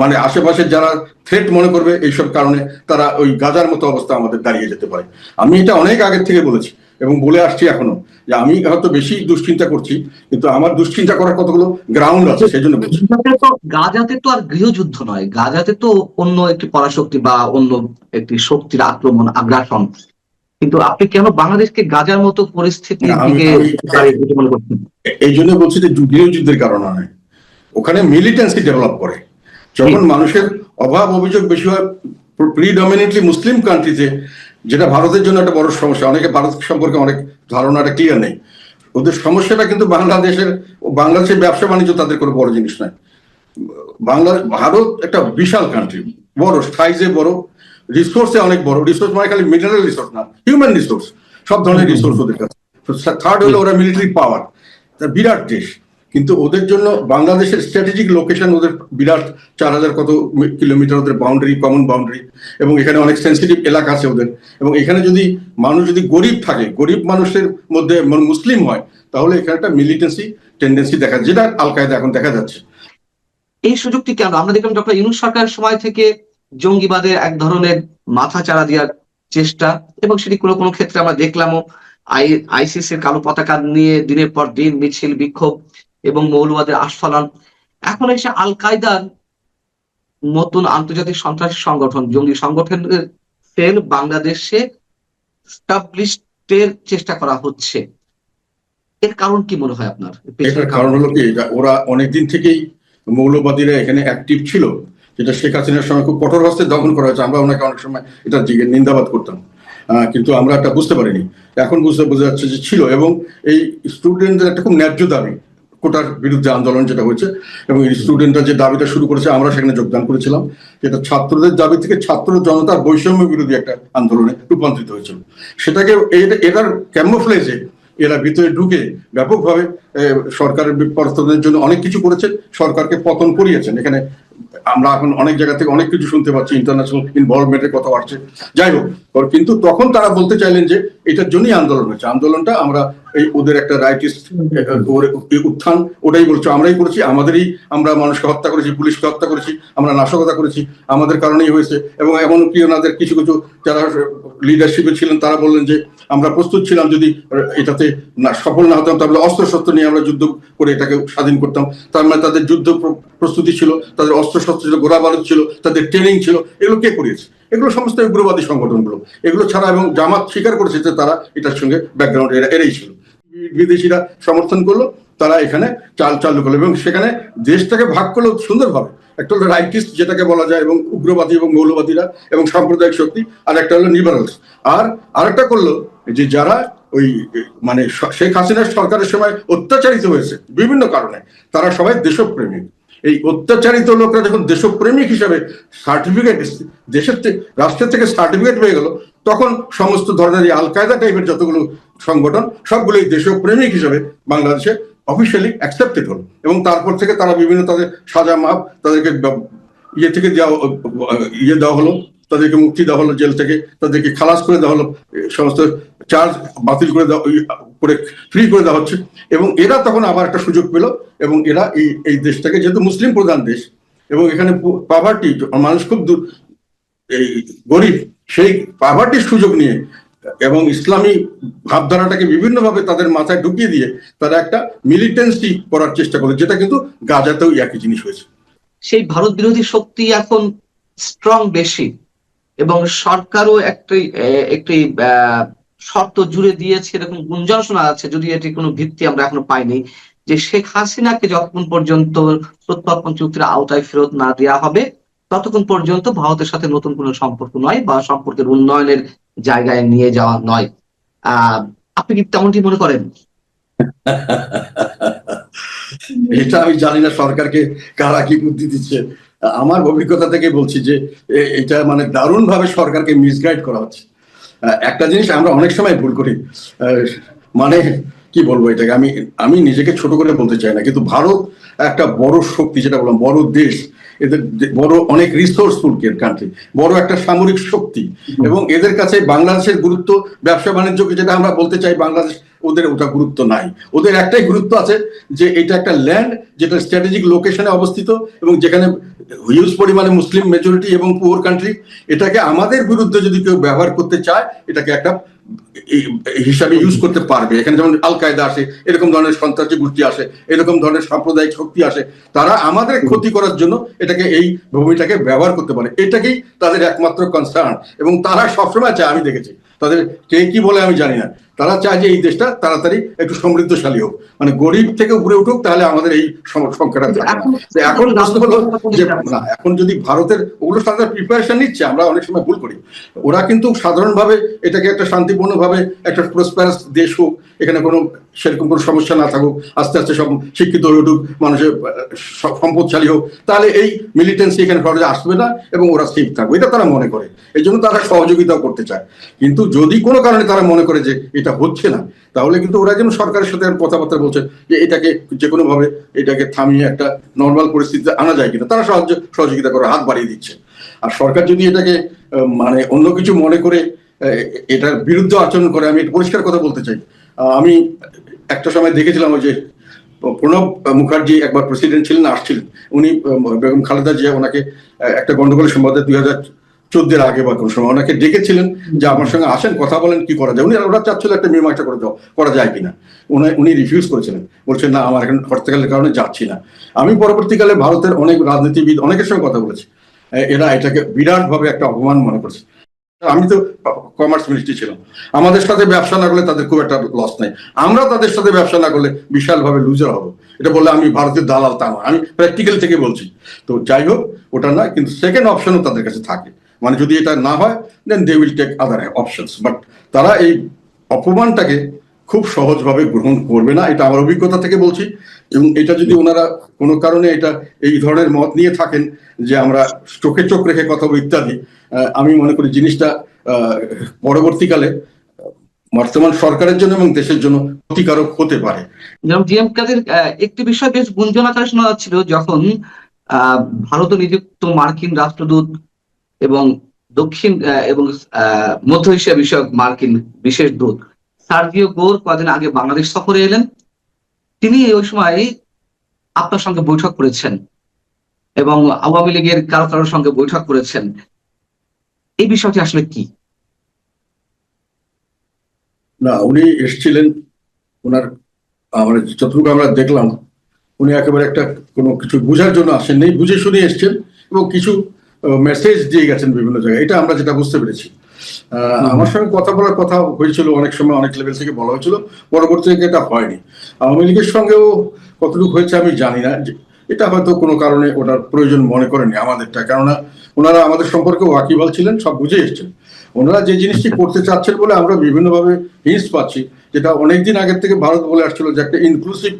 মানে আশেপাশে যারা থ্রেট মনে করবে এইসব কারণে, তারা ওই গাজার মতো অবস্থা আমাদের দাঁড়িয়ে যেতে পারে। আমি এটা অনেক আগের থেকে বলেছি, এবং বলে আসছি এখনো যে আমি হয়তো বেশি দুশ্চিন্তা করছি, কিন্তু আমার দুশ্চিন্তা করার কতগুলো গ্রাউন্ড আছে, সেই জন্য বলছি। গাজাতে তো আর গৃহযুদ্ধ নয়, গাজাতে তো অন্য একটি পরাশক্তি বা অন্য একটি শক্তির আক্রমণ, আগ্রাসন। কিন্তু আপনি কেন বাংলাদেশকে গাজার মতো পরিস্থিতির আমি দিকে আমি মনে করছেন? এই জন্য বলছি যে গৃহযুদ্ধের কারণে নয়, ওখানে মিলিটেন্সি ডেভেলপ করে। যখন মানুষের অভাব অভিযোগ বেশি হয় প্রিডমিনেন্টলি মুসলিম কান্ট্রিতে, যেটা ভারতের জন্য একটা বড় সমস্যা, অনেকে ভারত সম্পর্কে অনেক ধারণাটা ক্লিয়ার নেই। ওদের সমস্যাটা কিন্তু বাংলাদেশের ব্যবসা বাণিজ্য তাদের কোনো বড় জিনিস নয়। ভারত একটা বিশাল কান্ট্রি, বড় সাইজে, বড় রিসোর্সে অনেক বড়। রিসোর্স মানে খালি মিনারেল রিসোর্স না, হিউম্যান রিসোর্স, সব ধরনের রিসোর্স ওদের কাছে। থার্ড হলো ওরা মিলিটারি পাওয়ার, বিরাট দেশ। কিন্তু ওদের জন্য বাংলাদেশের স্ট্র্যাটেজিক লোকেশন, ওদের বিরাট 4000 কত কিলোমিটার ওদের বাউন্ডারি, কমন বাউন্ডারি, এবং এখানে অনেক সেন্সিটিভ এলাকা আছে ওদের। এবং এখানে যদি মানুষ যদি গরিব থাকে, গরিব মানুষের মধ্যে মুসলিম হয়, তাহলে এখানে একটা মিলিটেন্সি টেন্ডেন্সি দেখা যায়, যেটা আল কায়দা এখন দেখা যাচ্ছে। এই সুযোগটি কেন? আমরা দেখলাম ডক্টর ইউনূস সরকারের সময় থেকে জঙ্গিবাদের এক ধরনের মাথা চাড়া দেওয়ার চেষ্টা, এবং সেটি কোনো কোনো ক্ষেত্রে আমরা দেখলামও। আইসিসির কালো পতাকা নিয়ে দিনের পর দিন মিছিল, বিক্ষোভ এবং মৌলবাদের আস্ফালন। এখন এসে আল কায়দার নতুন আন্তর্জাতিক সন্ত্রাসী সংগঠন, জঙ্গি সংগঠনের সেল বাংলাদেশে স্টাবলিশডের চেষ্টা করা হচ্ছে। এর কারণ কি মনে হয় আপনার? এটার কারণ হলো কি, ওরা অনেকদিন থেকেই মৌলবাদীরা এখানে অ্যাক্টিভ ছিল, যেটা শেখ হাসিনার সময় খুব কঠোর হস্তে দমন করা হয়েছে। আমরা ওনাকে অনেক সময় এটার দিকে নিন্দাবাদ করতাম, কিন্তু আমরা এটা বুঝতে পারিনি। এখন বোঝা যাচ্ছে যে ছিল। এবং এই স্টুডেন্টদের একটা খুব ন্যায্য দাবি, কোটার বিরুদ্ধে আন্দোলন যেটা হয়েছে, এবং এই স্টুডেন্টরা যে দাবিটা শুরু করেছে, আমরা সেখানে যোগদান করেছিলাম। যেটা ছাত্রদের দাবি থেকে ছাত্র জনতার বৈষম্য বিরোধী একটা আন্দোলনে রূপান্তরিত হয়েছিল। সেটাকে এটার ক্যামোফ্লেজে এরা ভিতরে ঢুকে ব্যাপকভাবে সরকারের পতনের জন্য অনেক কিছু করেছে, সরকারকে পতন করিয়েছেন। এখানে আমরা এখন অনেক জায়গা থেকে অনেক কিছু শুনতে পাচ্ছি, ইন্টারন্যাশনাল ইনভলভমেন্টের কথা আসছে। যাই হোক, কিন্তু তখন তারা বলতে চাইলেন যে এটার জন্যই আন্দোলন হয়েছে। আন্দোলনটা আমরা এই ওদের একটা রাইটিস্ট উত্থান, ওটাই বলছো, আমরাই করেছি, আমরা মানুষকে হত্যা করেছি, পুলিশকে হত্যা করেছি, আমরা নাশকতা করেছি, আমাদের কারণেই হয়েছে। এবং এমনকি ওনাদের কিছু কিছু যারা লিডারশিপে ছিলেন তারা বললেন যে আমরা প্রস্তুত ছিলাম, যদি এটাতে সফল না হতাম তাহলে অস্ত্রশস্ত্র নিয়ে আমরা যুদ্ধ করে এটাকে স্বাধীন করতাম। তার মানে তাদের যুদ্ধ প্রস্তুতি ছিল, তাদের অস্ত্রশস্ত্র ছিল, গোলা বারুদ ছিল, তাদের ট্রেনিং ছিল। এগুলো কে করিয়েছে? এগুলো সমস্ত উগ্রবাদী সংগঠনগুলো। এগুলো ছাড়া, এবং জামাত স্বীকার করেছে যে তারা এটার সঙ্গে ব্যাকগ্রাউন্ড এরাই ছিল। বিদেশিরা সমর্থন করলো, তারা এখানে চালু করলো, এবং সেখানে দেশটাকে ভাগ করলো সুন্দরভাবে। একটা হলো রাইটিস্ট যেটাকে বলা যায়, এবং উগ্রবাদী এবং মৌলবাদীরা এবং সাম্প্রদায়িক শক্তি, আর একটা হলো লিবারালস। আরেকটা করলো যে যারা ওই মানে শেখ হাসিনার সরকারের সময় অত্যাচারিত হয়েছে বিভিন্ন কারণে, তারা সবাই দেশপ্রেমিক। এই অত্যাচারিত লোকরা যখন দেশপ্রেমিক হিসাবে সার্টিফিকেট, রাষ্ট্রের থেকে সার্টিফিকেট পেয়ে গেল, তখন সমস্ত ধরনের আল কায়দা টাইপের যতগুলো সংগঠন, সবগুলোই দেশপ্রেমিক হিসাবে বাংলাদেশে অফিসিয়ালি অ্যাকসেপ্টেড হলো। এবং তারপর থেকে তারা বিভিন্ন তাদের সাজা মাপ, তাদেরকে থেকে দেওয়া হলো, তাদেরকে মুক্তি দেওয়া হলো জেল থেকে, তাদেরকে খালাস করে দেওয়া হলো, সমস্ত চার্জ বাতিল করে ফ্রি করে দেওয়া হচ্ছে। এবং এরা তখন আবার একটা সুযোগ পেল, এবং এরা এই দেশটাকে, যেহেতু মুসলিম প্রধান দেশ এবং এখানে পভার্টি, মানুষ খুব এই গরিব, সেই পভার্টির সুযোগ নিয়ে এবং ইসলামী ভাবধারাটাকে বিভিন্নভাবে তাদের মাথায় ঢুকিয়ে দিয়ে তারা একটা মিলিটেন্সি করার চেষ্টা করে, যেটা কিন্তু গাজাতেও একই জিনিস হয়েছে। সেই ভারত বিরোধী শক্তি এখন স্ট্রং বেশি, এবং সরকারও একটি শর্ত জুড়ে দিয়েছে, এরকম গুঞ্জন শোনা যাচ্ছে, যদি এটি কোনো ভিত্তি আমরা এখনো পাইনি, যে শেখ হাসিনাকে যতক্ষণ পর্যন্ত প্রত্যর্পণ চুক্তির আওতায় ফেরত না দেওয়া হবে, ততক্ষণ পর্যন্ত ভারতের সাথে নতুন কোনো সম্পর্ক নয়, বা সম্পর্কের উন্নয়নের জায়গায় নিয়ে যাওয়া নয়। আপনি কি তেমনটি মনে করেন? এটা আমি জানি না সরকারকে কারা কি বুদ্ধি দিচ্ছে। আমার অভিজ্ঞতা থেকে বলছি যে এটা মানে দারুণ ভাবে সরকারকে মিসগাইড করা হচ্ছে। একটা জিনিস আমরা অনেক সময় ভুল করি, মানে কি বলবো এটাকে, আমি নিজেকে ছোট করে বলতে চাই না, কিন্তু ভারত একটা বড় শক্তি, যেটা বললাম বড় দেশ, এদের বড় অনেক রিসোর্সফুল কান্ট্রি, বড় একটা সামরিক শক্তি, এবং এদের কাছে বাংলাদেশের গুরুত্ব, ব্যবসা বাণিজ্যকে যেটা আমরা বলতে চাই বাংলাদেশ, ওদের ওটা গুরুত্ব নাই। ওদের একটাই গুরুত্ব আছে, যে এটা একটা ল্যান্ড যেটা স্ট্র্যাটেজিক লোকেশনে অবস্থিত, এবং যেখানে হিউজ পরিমাণে মুসলিম মেজরিটি এবং পুয়ার কান্ট্রি। এটাকে আমাদের বিরুদ্ধে যদি কেউ ব্যবহার করতে চায়, এটাকে একটা হিসাবে ইউজ করতে পারবে। এখানে যেমন আল কায়দা আসে, এরকম ধরনের সন্ত্রাসী গোষ্ঠী আসে, এরকম ধরনের সাম্প্রদায়িক শক্তি আসে, তারা আমাদের ক্ষতি করার জন্য এটাকে, এই ভূমিটাকে ব্যবহার করতে পারে। এটাকেই তাদের একমাত্র কনসার্ন, এবং তারা সবসময় চায়, আমি দেখেছি তাদের কে কি বলে আমি জানি না, তারা চায় যে এই দেশটা তাড়াতাড়ি একটু সমৃদ্ধশালী হোক, মানে গরিব থেকে উপরে উঠুক, তাহলে আমাদের এই সংখ্যাটা থাকবে না। এখন প্রশ্ন হলো যে না, এখন যদি ভারতের ওগুলো সাধারণ প্রিপারেশন নিচ্ছে, আমরা অনেক সময় ভুল করি। ওরা কিন্তু সাধারণভাবে এটাকে একটা শান্তিপূর্ণভাবে একটা প্রসপারাস দেশ হোক, এখানে কোনো সেরকম কোনো সমস্যা না থাকুক, আস্তে আস্তে সব শিক্ষিত হয়ে উঠুক, মানুষের সম্পদশালী হোক, তাহলে এই মিলিটেন্সি এখানে খরচে আসবে না এবং ওরা সেফ থাকবে, এটা তারা মনে করে। এই জন্য তারা সহযোগিতাও করতে চায়। কিন্তু যদি কোনো কারণে তারা মনে করে যে এটা হচ্ছে না, তাহলে কিন্তু ওরা যেন সরকারের সাথে কথাবার্তা বলছে যে এটাকে যে কোনো ভাবে এটাকে থামিয়ে একটা নর্মাল পরিস্থিতিতে আনা যায় কিনা, তারা সহযোগিতা করে হাত বাড়িয়ে দিচ্ছে। আর সরকার যদি এটাকে মানে অন্য কিছু মনে করে এটার বিরুদ্ধে আচরণ করে, আমি একটা পরিষ্কার কথা বলতে চাই। আমি একটা সময় দেখেছিলাম ওই যে প্রণব মুখার্জি একবার প্রেসিডেন্ট ছিলেন, আসছিলেন উনি, বেগম খালেদা জিয়া ওনাকে একটা গন্ডগোলের সম্বন্ধে 2014 আগে বা কোনো সময় ওনাকে ডেকেছিলেন যে আমার সঙ্গে আসেন, কথা বলেন, কি করা যায়। ওরা চাচ্ছিল একটা মীমাংসা করে দেওয়া, করা যায় কিনা। উনি রিফিউজ করেছিলেন, বলছেন না, আমার এখন হরতালের কারণে যাচ্ছি না। আমি পরবর্তীকালে ভারতের অনেক রাজনীতিবিদ অনেকের সঙ্গে কথা বলেছি, এরা এটাকে বিরাট ভাবে একটা অপমান মনে করছে। আমি তো কমার্স মিনিস্ট্রি ছিলাম, আমাদের সাথে ব্যবসা না করলে তাদের খুব একটা লস নাই, আমরা তাদের সাথে ব্যবসা না করলে বিশাল ভাবে লুজার হবো। এটা বললে আমি ভারতের দালাল তা নয়, আমি প্র্যাকটিক্যাল থেকে বলছি। তো যাই হোক, ওটা না, কিন্তু সেকেন্ড অপশনও তাদের কাছে থাকে, মানে যদি এটা না হয় then they will take other options. But তারা এই অপমানটাকে খুব সহজভাবে গ্রহণ করবে না, এটা আমার অভিজ্ঞতা থেকে বলছি। এবং এটা যদি ওনারা কোনো কারণে এটা এই ধরনের মত নিয়ে থাকেন যে আমরা চোখে চোখ রেখে কথা বলবো ইত্যাদি, আমি মনে করি জিনিসটা পরবর্তীকালে বর্তমান সরকারের জন্য এবং দেশের জন্য ক্ষতিকারক হতে পারে। যেমন ডিএম কাদের একটি বিষয় বেশ গুঞ্জন আকারে শোনা যাচ্ছিল, যখন ভারতে নিযুক্ত মার্কিন রাষ্ট্রদূত এবং দক্ষিণ এবং মধ্য এশিয়া বিষয়ক মার্কিন বিশেষ দূত সার্জিও গোর কদিন আগে বাংলাদেশ সফরে এলেন। তিনি ওই সময় আপনার সঙ্গে বৈঠক করেছেন এবং আওয়ামী লীগের কারো কারোর সঙ্গে বৈঠক করেছেন। এই বিষয়টি আসলে কি? না, উনি এসেছিলেন, ওনার আমরা যতটুকু আমরা দেখলাম, উনি একেবারে একটা কোনো কিছু বোঝার জন্য আসেননি, বুঝে শুনে এসছেন এবং কিছু মেসেজ দিয়ে গেছেন বিভিন্ন জায়গায়, এটা আমরা যেটা বুঝতে পেরেছি। আমার সঙ্গে কথা বলার কথা হয়েছিল, অনেক সময় অনেক লেভেল থেকে বলা হয়েছিল, পরবর্তী থেকে এটা হয়নি। আওয়ামী লীগের সঙ্গেও কতটুকু হয়েছে আমি জানি না, এটা হয়তো কোনো কারণে ওটার প্রয়োজন মনে করেনি আমাদেরটা, কেননা ওনারা আমাদের সম্পর্কে ওয়াকিবহাল ছিলেন, সব বুঝে এসছেন। ওনারা যে জিনিসটি করতে চাচ্ছেন বলে আমরা বিভিন্নভাবে হিন্টস পাচ্ছি, যেটা অনেকদিন আগের থেকে ভারত বলে আসছিল যে একটা ইনক্লুসিভ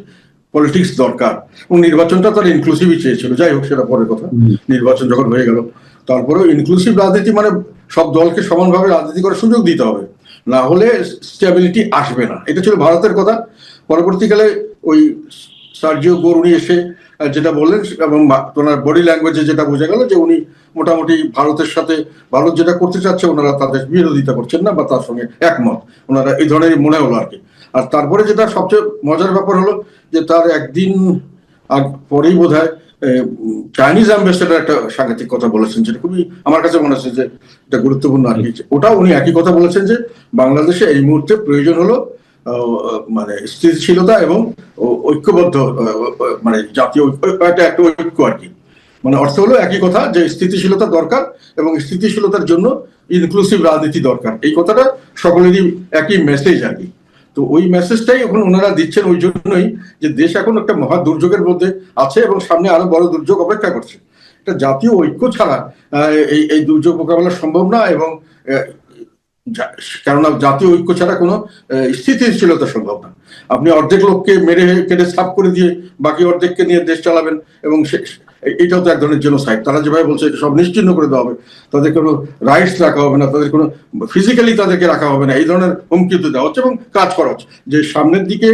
পলিটিক্স দরকার, এবং নির্বাচনটা তারা ইনক্লুসিভই চেয়েছিল। যাই হোক, সেটা পরের কথা, নির্বাচন যখন হয়ে গেল, তারপরেও ইনক্লুসিভ রাজনীতি মানে সব দলকে সমানভাবে রাজনীতি করার সুযোগ দিতে হবে, না হলে স্টেবিলিটি আসবে না, এটা ছিল ভারতের কথা। পরবর্তীকালে ওই সার্জিও গোর উনি এসে যেটা বললেন, এবং ওনার বডি ল্যাঙ্গুয়েজে যেটা বোঝা গেল যে উনি মোটামুটি ভারতের সাথে, ভারত যেটা করতে চাচ্ছে ওনারা তাদের বিরোধিতা করছেন না বা তার সঙ্গে একমত, ওনারা এই ধরনের মনে হলো আর কি। আর তারপরে যেটা সবচেয়ে মজার ব্যাপার হলো যে তার একদিন পরেই বোধ হয় চাইনিজ অ্যাম্বাসেডার একটা সাংঘাতিক কথা বলেছেন, যেটা খুবই আমার কাছে মনে হচ্ছে যে এটা গুরুত্বপূর্ণ আর কি। ওটাও উনি একই কথা বলেছেন যে বাংলাদেশে এই মুহূর্তে প্রয়োজন হলো মানে স্থিতিশীলতা এবং ঐক্যবদ্ধ, মানে জাতীয় একটা ঐক্য আর কি। মানে অর্থ হলো একই কথা, যে স্থিতিশীলতা দরকার এবং স্থিতিশীলতার জন্য ইনক্লুসিভ রাজনীতি দরকার, এই কথাটা সকলেরই একই মেসেজ আর কি। তো ওই মেসেজটাই এখন ওনারা দিচ্ছেন ওই জন্যই যে দেশ এখন একটা মহা দুর্যোগের মধ্যে আছে এবং সামনে আরো বড় দুর্যোগ অপেক্ষা করছে। এটা জাতীয় ঐক্য ছাড়া এই দুর্যোগ মোকাবেলা সম্ভব না, এবং কেননা জাতীয় ঐক্য ছাড়া কোনো স্থিতিশীলতা সম্ভব না। আপনি অর্ধেক লোককে মেরে কেটে সাফ করে দিয়ে বাকি অর্ধেককে নিয়ে দেশ চালাবেন, এবং এটাও তো এক ধরনের জেনোসাইড। তারা যেভাবে বলছে সব নিশ্চিহ্ন করে দেওয়া হবে, তাদের কোনো রাইটস রাখা হবে না, তাদের কোনো ফিজিক্যালি তাদেরকে রাখা হবে না, এই ধরনের হুমকি দেওয়া হচ্ছে এবং কাজ করা হচ্ছে যে সামনের দিকে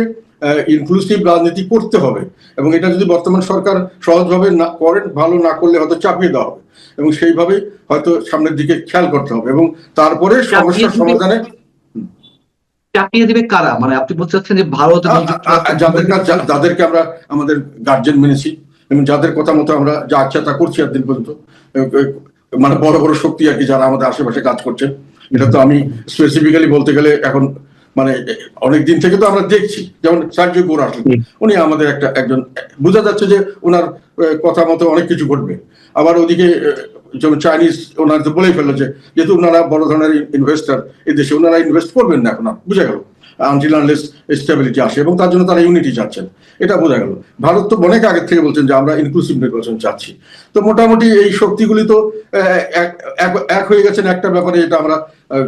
ইনক্লুসিভ রাজনীতি করতে হবে, এবং এটা যদি বর্তমান সরকার সহজভাবে না করেন, ভালো না করলে হয়তো চাপিয়ে দেওয়া হবে, এবং সেইভাবে হয়তো সামনের দিকে খেয়াল করতে হবে, এবং তারপরে সমস্যার সমাধানে চাপিয়ে দেবে কারা? মানে আপনি বলতে চাচ্ছেন যে ভারত এবং যাদেরকে আমরা আমাদের গার্জেন মেনেছি এবং যাদের কথা মতো আমরা যা আচ্ছা তা করছি এতদিন পর্যন্ত, মানে বড় বড় শক্তি আর কি, যারা আমাদের আশেপাশে কাজ করছে, এটা তো আমি স্পেসিফিক্যালি বলতে গেলে এখন মানে অনেক দিন থেকে তো আমরা দেখছি, যেমন সার্জিও গোর আসলেন, উনি আমাদের একজন বোঝা যাচ্ছে যে ওনার কথা মতো অনেক কিছু ঘটবে। আবার ওদিকে যেমন চাইনিজ ওনার তো বলেই ফেললো যে যেহেতু ওনারা বড় ধরনের ইনভেস্টার এই দেশে, ওনারা ইনভেস্ট করবেন না এখন, বুঝা গেল, আনটিল আনলেস স্টেবিলিটি আসে, এবং তার জন্য তারা ইউনিটি চাচ্ছেন, এটা বোঝা গেল। ভারত তো অনেক আগে থেকে বলছেন যে আমরা ইনক্লুসিভ নির্বাচন চাচ্ছি। তো মোটামুটি এই শক্তিগুলি তো এক হয়ে গেছেন একটা ব্যাপারে, এটা আমরা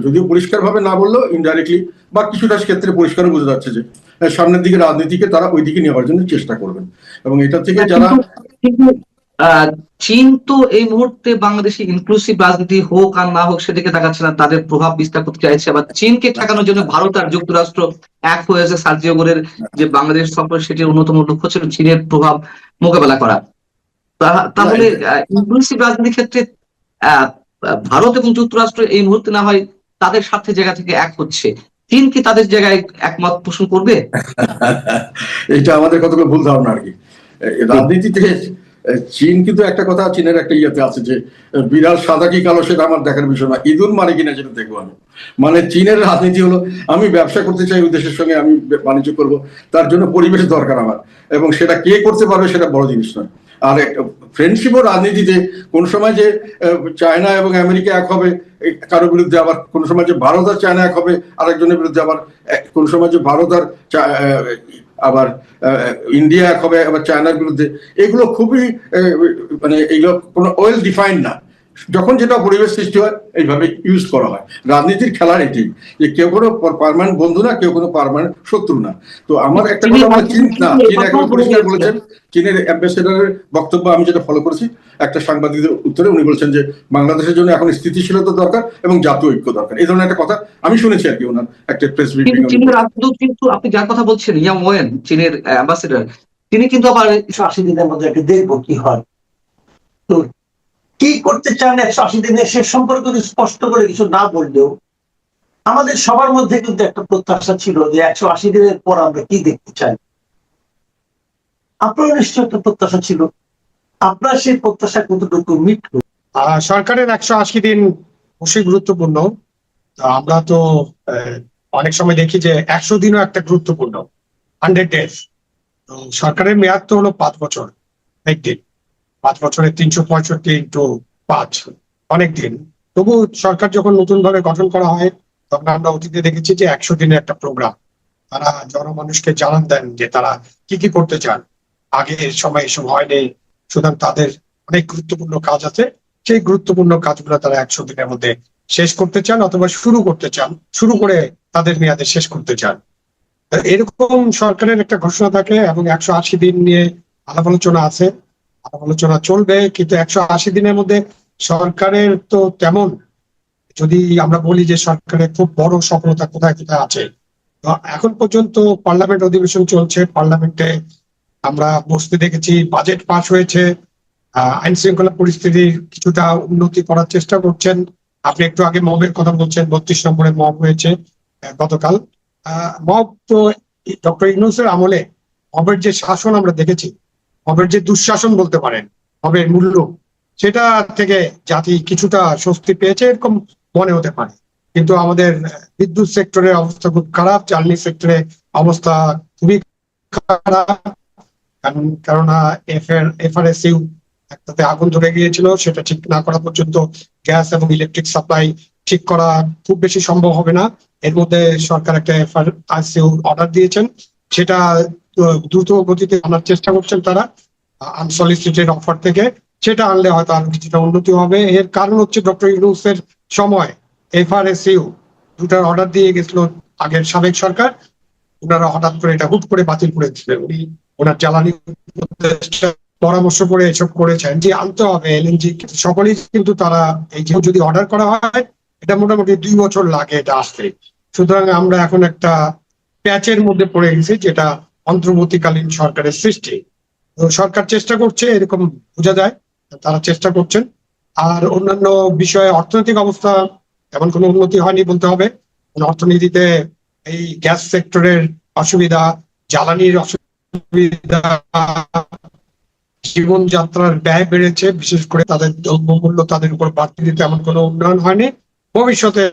যদিও পরিষ্কার ভাবে না বললেও ইনডাইরেক্টলি বা কিছুটা ক্ষেত্রে পরিষ্কারও বোঝা যাচ্ছে যে সামনের দিকে রাজনীতিকে তারা ওই দিকে নেওয়ার জন্য চেষ্টা করবেন, এবং এটা থেকে যারা কিন্তু চীন তো এই মুহূর্তে বাংলাদেশে ইনক্লুসিভ রাজনীতি হোক আর না হোক সেদিকে তাকাচ্ছে না, তাদের প্রভাব বিস্তার করতে চাইছে। আবার চীনকে ঠেকানোর জন্য ভারত আর যুক্তরাষ্ট্র এক হয়েছে। সার্জিও গোরের যে বাংলাদেশ সফর, সেটির অন্যতম লক্ষ্য ছিল চীনের প্রভাব মোকাবেলা করা। তাহলে ইনক্লুসিভ রাজনীতির ক্ষেত্রে আহ ভারত এবং যুক্তরাষ্ট্র এই মুহূর্তে না হয় তাদের স্বার্থের জায়গা থেকে এক হচ্ছে, চীন কি তাদের জায়গায় একমত পোষণ করবে? এটা আমাদের কতগুলো ভুল ধারণা আর কি রাজনীতিতে। চীন কিন্তু একটা কথা, চীনের একটা ইয়েতে আছে যে বিড়াল সাদা কি কালো সেটা আমার দেখার বিষয় না, ইঁদুর মানে কিনা সেটা দেখবো আমি। মানে চীনের রাজনীতি হলো আমি ব্যবসা করতে চাই ওই দেশের সঙ্গে, আমি বাণিজ্য করব, তার জন্য পরিবেশ দরকার আমার, এবং সেটা কে করতে পারবে সেটা বড় জিনিস নয়। আর ফ্রেন্ডশিপ ও রাজনীতিতে কোন সময় যে চায়না এবং আমেরিকা এক হবে কারো বিরুদ্ধে, আবার কোন সময় যে ভারত আর চায়না এক হবে আরেকজনের বিরুদ্ধে, আবার কোন সময় যে ভারত আর আবার ইন্ডিয়া এক হবে আবার চায়নার বিরুদ্ধে, এগুলো খুবই মানে এগুলো কোনো ওয়েল ডিফাইন্ড না। যখন যেটা পরিবেশ সৃষ্টি হয় এইভাবে ইউজ করা হয়। রাজনীতির খেলার এটি যে কেউ কোনো পার্মানেন্ট বন্ধু না, কেউ কোনো পার্মানেন্ট শত্রু না। তো আমার একটা কথা বলে, চীন একবার পরিষ্কার বলেছেন, চীনের অ্যাম্বাসেডারের বক্তব্য আমি যেটা ফলো করেছি, একটা সাংবাদিকদের উত্তরে উনি বলছেন যে বাংলাদেশের জন্য এখন স্থিতিশীলতা দরকার এবং জাতীয় ঐক্য দরকার, এই ধরনের একটা কথা আমি শুনেছি আর কি ওনার একটা প্রেস ব্রিফিং। চীনের রাজদূত কিন্তু, আপনি যার কথা বলছেন ইয়াং ওয়েন, চীনের অ্যাম্বাসেডর, তিনি কিন্তু আবার 180 দিনের মধ্যে একটু দেখবো কি হয়। তো কি করতে চান 180 দিনে সে সম্পর্কে স্পষ্ট করে কিছু না বললেও আমাদের সবার মধ্যে কিন্তু একটা প্রত্যাশা ছিল যে 180 দিনের পর আমরা কি দেখতে চাই। আপনার নিশ্চয় একটা প্রত্যাশা ছিল, আপনার সেই প্রত্যাশা কতটুকু মিটল? সরকারের 180 দিন অবশ্যই গুরুত্বপূর্ণ। আমরা তো অনেক সময় দেখি যে 100 দিনও একটা গুরুত্বপূর্ণ, 100 ডেজ। সরকারের মেয়াদ তো হলো 5 বছর, একদিন 5 বছরে 365 ইন্টু 5, অনেক দিন। তবু সরকার যখন নতুন ভাবে গঠন করা হয় তখন আমরা অতীতে দেখেছি যে 100 দিনের একটা প্রোগ্রাম তারা জনমানুষকে জানান দেন যে তারা কি কি করতে চান। আগের সময় এসব হয়নি, সুতরাং তাদের অনেক গুরুত্বপূর্ণ কাজ আছে, সেই গুরুত্বপূর্ণ কাজগুলো তারা 100 দিনের মধ্যে শেষ করতে চান অথবা শুরু করতে চান, শুরু করে তাদের মেয়াদে শেষ করতে চান। এরকম সরকারের একটা ঘোষণা থাকে এবং 180 দিন নিয়ে আলাপ আলোচনা আছে, আলাপ আলোচনা চলবে। কিন্তু 180 দিনের মধ্যে সরকারের তো তেমন, যদি আমরা বলি যে সরকারের খুব বড় সফলতা কোথায় কোথায় আছে, এখন পর্যন্ত পার্লামেন্ট অধিবেশন চলছে, পার্লামেন্টে আমরা বসতে দেখেছি, বাজেট পাস হয়েছে, আইন শৃঙ্খলা পরিস্থিতির কিছুটা উন্নতি করার চেষ্টা করছেন। আপনি একটু আগে মবের কথা বলছেন, 32 নম্বরে মব হয়েছে গতকাল। মব তো ডক্টর ইউনূসের আমলে মবের যে শাসন আমরা দেখেছি, মবের যে দুঃশাসন বলতে পারেন, মবের মূল্য, সেটা থেকে জাতি কিছুটা স্বস্তি পেয়েছে এরকম মনে হতে পারে। কিন্তু আমাদের বিদ্যুৎ সেক্টরের অবস্থা খুব খারাপ, জ্বালানি সেক্টরে অবস্থা খুবই খারাপ, কেননা এফআরএসইউ একটাতে আগুন ধরে গিয়েছিল, সেটা ঠিক না করা পর্যন্ত গ্যাস এবং ইলেকট্রিক সাপ্লাই ঠিক করা খুব বেশি সম্ভব হবে না। এর মধ্যে সরকার একটা এফআরএসইউ অর্ডার দিয়েছেন, সেটা দ্রুত গতিতে আনার চেষ্টা করছেন তারা আনসলিসিটেড অফার থেকে, সেটা আনলে হয়তো আরো কিছুটা উন্নতি হবে। এর কারণ হচ্ছে ডক্টর ইউনূসের সময় এফআরএসইউ দুটার অর্ডার দিয়ে গেছিল আগের সাবেক সরকার, ওনারা হঠাৎ করে এটা হুট করে বাতিল করে দিলেন। উনি ওনার জ্বালানি পরামর্শ করে এসব করেছেন যে আনতে হবে এলএনজি, সকলেই কিন্তু তারা এই যে যদি অর্ডার করা হয় এটা মোটামুটি 2 বছর লাগে এটা আসতে। সুতরাং আমরা এখন একটা প্যাচের মধ্যে পড়ে গেছি, যেটা অন্তর্বর্তীকালীন সরকারের সৃষ্টি। তো সরকার চেষ্টা করছে, এরকম বোঝা যায় তারা চেষ্টা করছেন। আর অন্যান্য বিষয়ে অর্থনৈতিক অবস্থা এমন কোনো উন্নতি হয়নি বলতে হবে। অর্থনীতিতে এই গ্যাস সেক্টরের অসুবিধা, জ্বালানির অসুবিধা, জীবনযাত্রার ব্যয় বেড়েছে, বিশেষ করে তাদের দ্রব্যমূল্য তাদের উপর বাড়তি দিতে এমন কোনো উন্নয়ন হয়নি। ভবিষ্যতে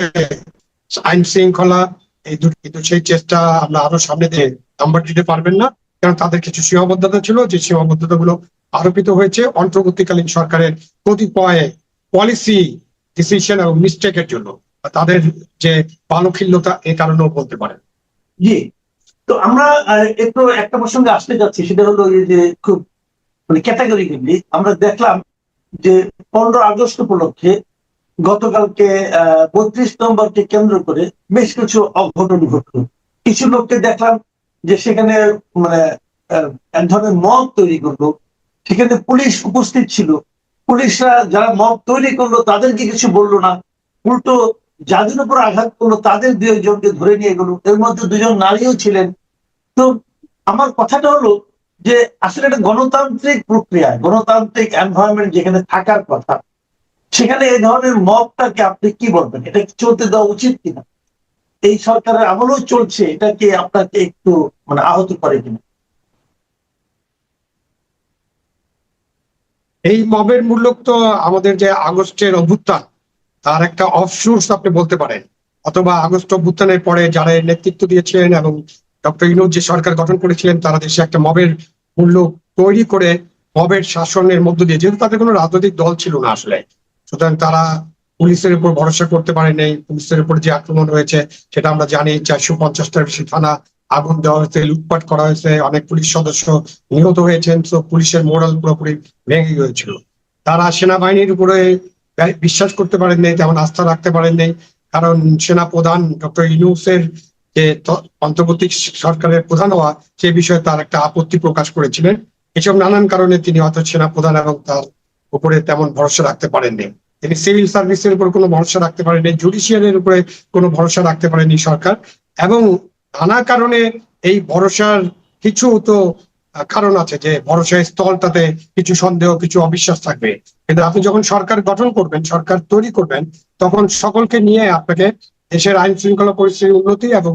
আইন শৃঙ্খলা এই দুটো, কিন্তু সেই চেষ্টা আমরা আরো সামনে দিয়ে নাম্বার দিতে পারবেন না, কারণ তাদের কিছু সীমাবদ্ধতা ছিল, যে সীমাবদ্ধতা গুলো আরোপিত হয়েছে অন্তর্বর্তীকালীন সরকারের কতিপয় পলিসি ডিসিশন এবং মিস্টেকের জন্য, তাদের যে বালখিল্যতা এ কারণেও বলতে পারেন। জি, তো আমরা একটু একটা প্রসঙ্গে আসতে যাচ্ছি, সেটা হলো এই যে খুব মানে ক্যাটাগরিক্যালি আমরা দেখলাম যে 15 আগস্ট উপলক্ষে গতকালকে 32 নম্বরকে কেন্দ্র করে বেশ কিছু অঘটন ঘটলো। কিছু লোককে দেখলাম যে সেখানে মানে এক ধরনের মব তৈরি করলো, সেখানে পুলিশ উপস্থিত ছিল, পুলিশরা যারা মব তৈরি করলো তাদেরকে কিছু বললো না, উল্টো যাদের উপর আঘাত করলো তাদের 2 জনকে ধরে নিয়ে গেল, এর মধ্যে 2জন নারীও ছিলেন। তো আমার কথাটা হলো যে আসলে একটা গণতান্ত্রিক প্রক্রিয়া, গণতান্ত্রিক এনভায়রনমেন্ট যেখানে থাকার কথা, সেখানে এই ধরনের মবটাকে আপনি কি বলবেন? এটা কি চলতে দেওয়া উচিত কিনা? এই সরকারের আমলেও চলছে, এটা কি আপনাকে একটু মানে আহত করে কিনা? এই মবের মূল্য তো আমাদের যে আগস্টের অভ্যুত্থান তার একটা অফসোর্স আপনি বলতে পারেন, অথবা আগস্ট অভ্যুত্থানের পরে যারা এর নেতৃত্ব দিয়েছিলেন এবং ডক্টর ইউনূস যে সরকার গঠন করেছিলেন, তারা দেশে একটা মবের মূল্য তৈরি করে মবের শাসনের মধ্য দিয়ে, যেহেতু তাদের কোনো রাজনৈতিক দল ছিল না আসলে, সুতরাং তারা পুলিশের উপর ভরসা করতে পারেনি। পুলিশের উপর যে আক্রমণ হয়েছে সেটা আমরা জানি, 450টার বেশি থানা আগুন দেওয়া হয়েছে, লুটপাট করা হয়েছে, অনেক পুলিশ সদস্য নিহত হয়েছেন। তো পুলিশের মোরাল পুরোপুরি ভেঙে গিয়েছিল। তারা সেনাবাহিনীর উপরে বিশ্বাস করতে পারেন নাই, তেমন আস্থা রাখতে পারেন নাই, কারণ সেনা প্রধান ডক্টর ইউনূসের যে অন্তর্বর্তী সরকারের প্রধান হওয়া, সে বিষয়ে তার একটা আপত্তি প্রকাশ করেছিলেন। এসব নানান কারণে তিনি হয়তো সেনা প্রধান এবং তার উপরে তেমন ভরসা রাখতে পারেননি। তিনি সিভিল সার্ভিসের উপর কোনো ভরসা রাখতে পারেননি, জুডিশিয়ারির উপরে কোনো ভরসা রাখতে পারেনি সরকার। এবং নানা কারণে এই ভরসার কিছু তো কারণ আছে, যে ভরসার স্থলটাতে কিছু সন্দেহ, কিছু অবিশ্বাস থাকবে। কিন্তু আপনি যখন সরকার গঠন করবেন, সরকার তৈরি করবেন, তখন সকলকে নিয়ে আপনাকে দেশের আইন শৃঙ্খলা পরিস্থিতির উন্নতি এবং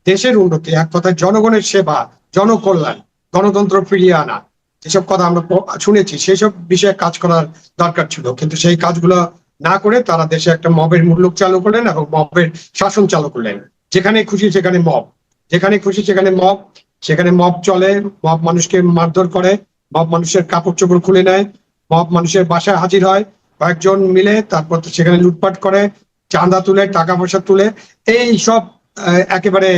দেশের উন্নতি, এক কথায় জনগণের সেবা, জনকল্যাণ, গণতন্ত্র ফিরিয়ে আনা, যেসব কথা আমরা শুনেছি, সেই সব বিষয়ে কাজ করার দরকার ছিল। কিন্তু সেই কাজগুলো না করে তারা দেশে একটা মবের মূল্য চালু করলেন এবং মবের শাসন চালু করলেন। যেখানে খুশি সেখানে মব, যেখানে খুশি সেখানে মব, সেখানে মব চলে, মব মানুষকে মারধর করে, মব মানুষের কাপড় চোপড় খুলে নেয়, মব মানুষের বাসায় হাজির হয় কয়েকজন মিলে, তারপর সেখানে লুটপাট করে, চাঁদা তুলে, টাকা পয়সা তুলে, এই সব একেবারে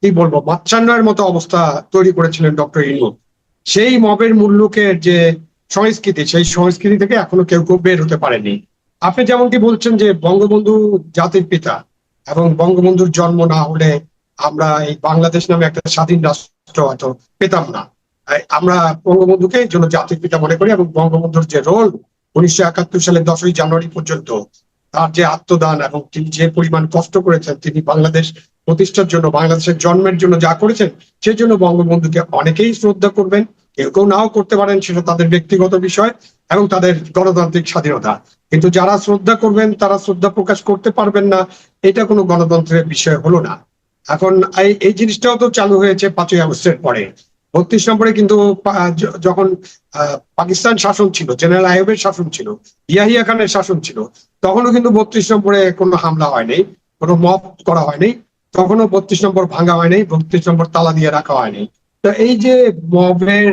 কি বলবো মাচ্ছান্নার মতো অবস্থা তৈরি করেছিলেন ডক্টর ইউনূস। সেই মবের মূল্যকে যে সংস্কৃতি, সেই সংস্কৃতি থেকে এখনো কেউ কেউ বের হতে পারেনি। আপনি যেমনটি বলছেন যে বঙ্গবন্ধু জাতির পিতা, এবং বঙ্গবন্ধুর জন্ম না হলে আমরা এই বাংলাদেশ নামে একটা স্বাধীন রাষ্ট্র হয়তো পেতাম না। আমরা বঙ্গবন্ধুকে এই জন্য জাতির পিতা মনে করি, এবং বঙ্গবন্ধুর যে রোল 1971 সালের 10ই জানুয়ারি পর্যন্ত, তার যে আত্মদান এবং তিনি যে পরিমাণ কষ্ট করেছেন, তিনি বাংলাদেশ প্রতিষ্ঠার জন্য, বাংলাদেশের জন্মের জন্য যা করেছেন, সেই জন্য বঙ্গবন্ধুকে অনেকেই শ্রদ্ধা করবেন, কেউ কেউ নাও করতে পারেন, সেটা তাদের ব্যক্তিগত বিষয় এবং তাদের গণতান্ত্রিক স্বাধীনতা। কিন্তু যারা শ্রদ্ধা করবেন তারা শ্রদ্ধা প্রকাশ করতে পারবেন না, এটা কোনো গণতন্ত্রের বিষয় হলো না। এখন এই জিনিসটাও তো চালু হয়েছে 5ই আগস্টের পরে। 32 নম্বরে কিন্তু যখন পাকিস্তান শাসন ছিল, জেনারেল আইয়ুবের শাসন ছিল, ইয়াহিয়া খানের শাসন ছিল, তখনও কিন্তু 32 নম্বরে কোনো হামলা হয়নি, কোনো মব করা হয়নি, তখনও 32 নম্বর ভাঙা হয়নি, 32 নম্বর তালা দিয়ে রাখা হয়নি। তো এই যে মবের